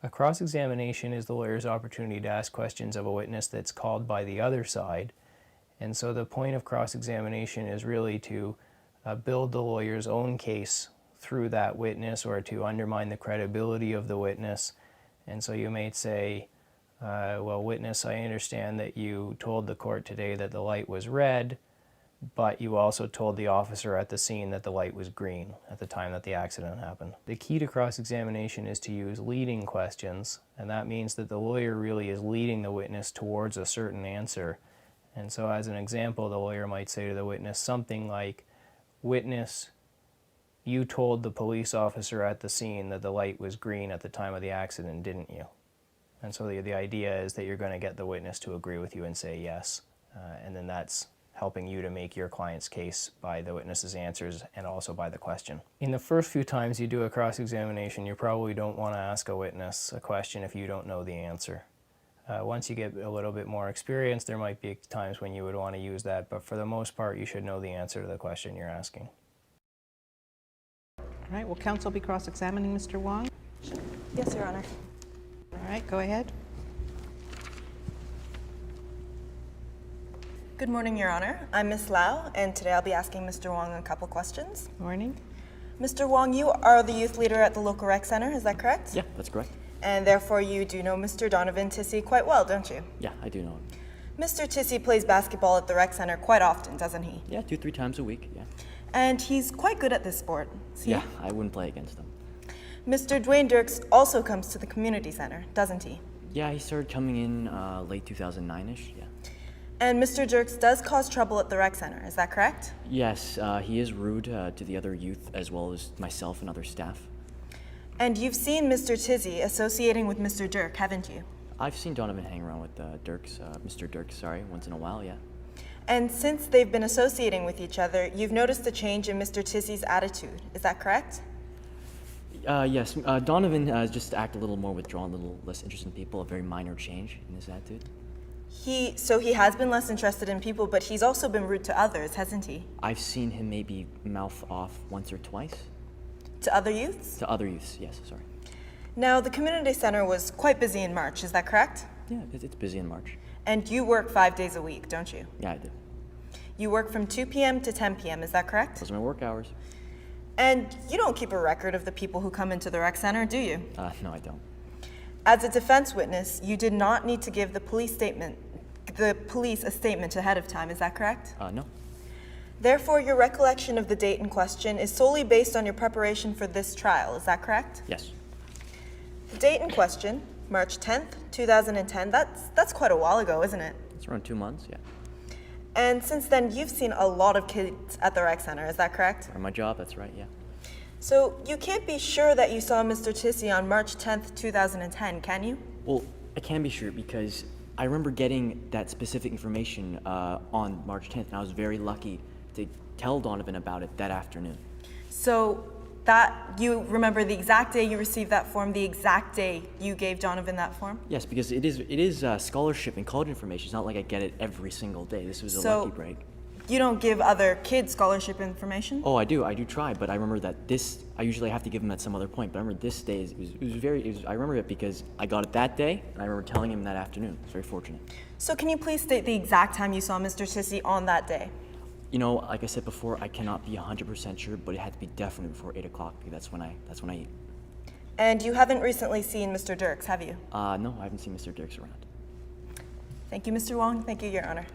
A cross-examination is the lawyer's opportunity to ask questions of a witness that's called by the other side. And so the point of cross-examination is really to build the lawyer's own case through that witness, or to undermine the credibility of the witness. And so you may say, well, witness, I understand that you told the court today that the light was red, but you also told the officer at the scene that the light was green at the time that the accident happened. The key to cross-examination is to use leading questions, and that means that the lawyer really is leading the witness towards a certain answer. And so as an example, the lawyer might say to the witness something like, witness, you told the police officer at the scene that the light was green at the time of the accident, didn't you? And so the idea is that you're going to get the witness to agree with you and say yes, and then that's helping you to make your client's case by the witness's answers and also by the question. In the first few times you do a cross-examination, you probably don't want to ask a witness a question if you don't know the answer. Once you get a little bit more experience, there might be times when you would want to use that, but for the most part, you should know the answer to the question you're asking. All right, will counsel be cross-examining Mr. Wong? Yes, Your Honor. All right, go ahead. Good morning, Your Honor. I'm Ms. Lau, and today I'll be asking Mr. Wong a couple questions. Morning. Mr. Wong, you are the youth leader at the local rec center, is that correct? Yeah, that's correct. And therefore you do know Mr. Donovan Tissy quite well, don't you? Yeah, I do know him. Mr. Tissy plays basketball at the rec center quite often, doesn't he? Yeah, 2-3 times a week, yeah. And he's quite good at this sport, is he? Yeah, I wouldn't play against him. Mr. Dwayne Dirks also comes to the community center, doesn't he? Yeah, he started coming in late 2009-ish, yeah. And Mr. Dirks does cause trouble at the rec center, is that correct? Yes, he is rude to the other youth as well as myself and other staff. And you've seen Mr. Tissy associating with Mr. Dirk, haven't you? I've seen Donovan hang around with Mr. Dirks, sorry, once in a while, yeah. And since they've been associating with each other, you've noticed a change in Mr. Tissy's attitude, is that correct? Yes, Donovan just act a little more withdrawn, a little less interested in people, a very minor change in his attitude. So he has been less interested in people, but he's also been rude to others, hasn't he? I've seen him maybe mouth off once or twice. To other youths? To other youths, yes, sorry. Now, the community center was quite busy in March, is that correct? Yeah, it's busy in March. And you work 5 days a week, don't you? Yeah, I do. You work from 2 p.m. to 10 p.m., is that correct? Those are my work hours. And you don't keep a record of the people who come into the rec center, do you? No, I don't. As a defense witness, you did not need to give the police a statement ahead of time, is that correct? No. Therefore, your recollection of the date in question is solely based on your preparation for this trial, is that correct? Yes. The date in question, March 10th, 2010, that's quite a while ago, isn't it? It's around 2 months, yeah. And since then, you've seen a lot of kids at the rec center, is that correct? For my job, that's right, yeah. So you can't be sure that you saw Mr. Tissy on March 10th, 2010, can you? Well, I can be sure because I remember getting that specific information on March 10th, and I was very lucky to tell Donovan about it that afternoon. So you remember the exact day you received that form, the exact day you gave Donovan that form? Yes, because it is scholarship and college information. It's not like I get it every single day. This was a lucky break. You don't give other kids scholarship information? Oh, I do try, but I remember that I usually have to give him at some other point, but I remember this day, I remember it because I got it that day, and I remember telling him that afternoon. It's very fortunate. So can you please state the exact time you saw Mr. Tissy on that day? You know, like I said before, I cannot be 100% sure, but it had to be definitely before 8 o'clock, because that's when I eat. And you haven't recently seen Mr. Dirks, have you? No, I haven't seen Mr. Dirks around. Thank you, Mr. Wong. Thank you, Your Honor.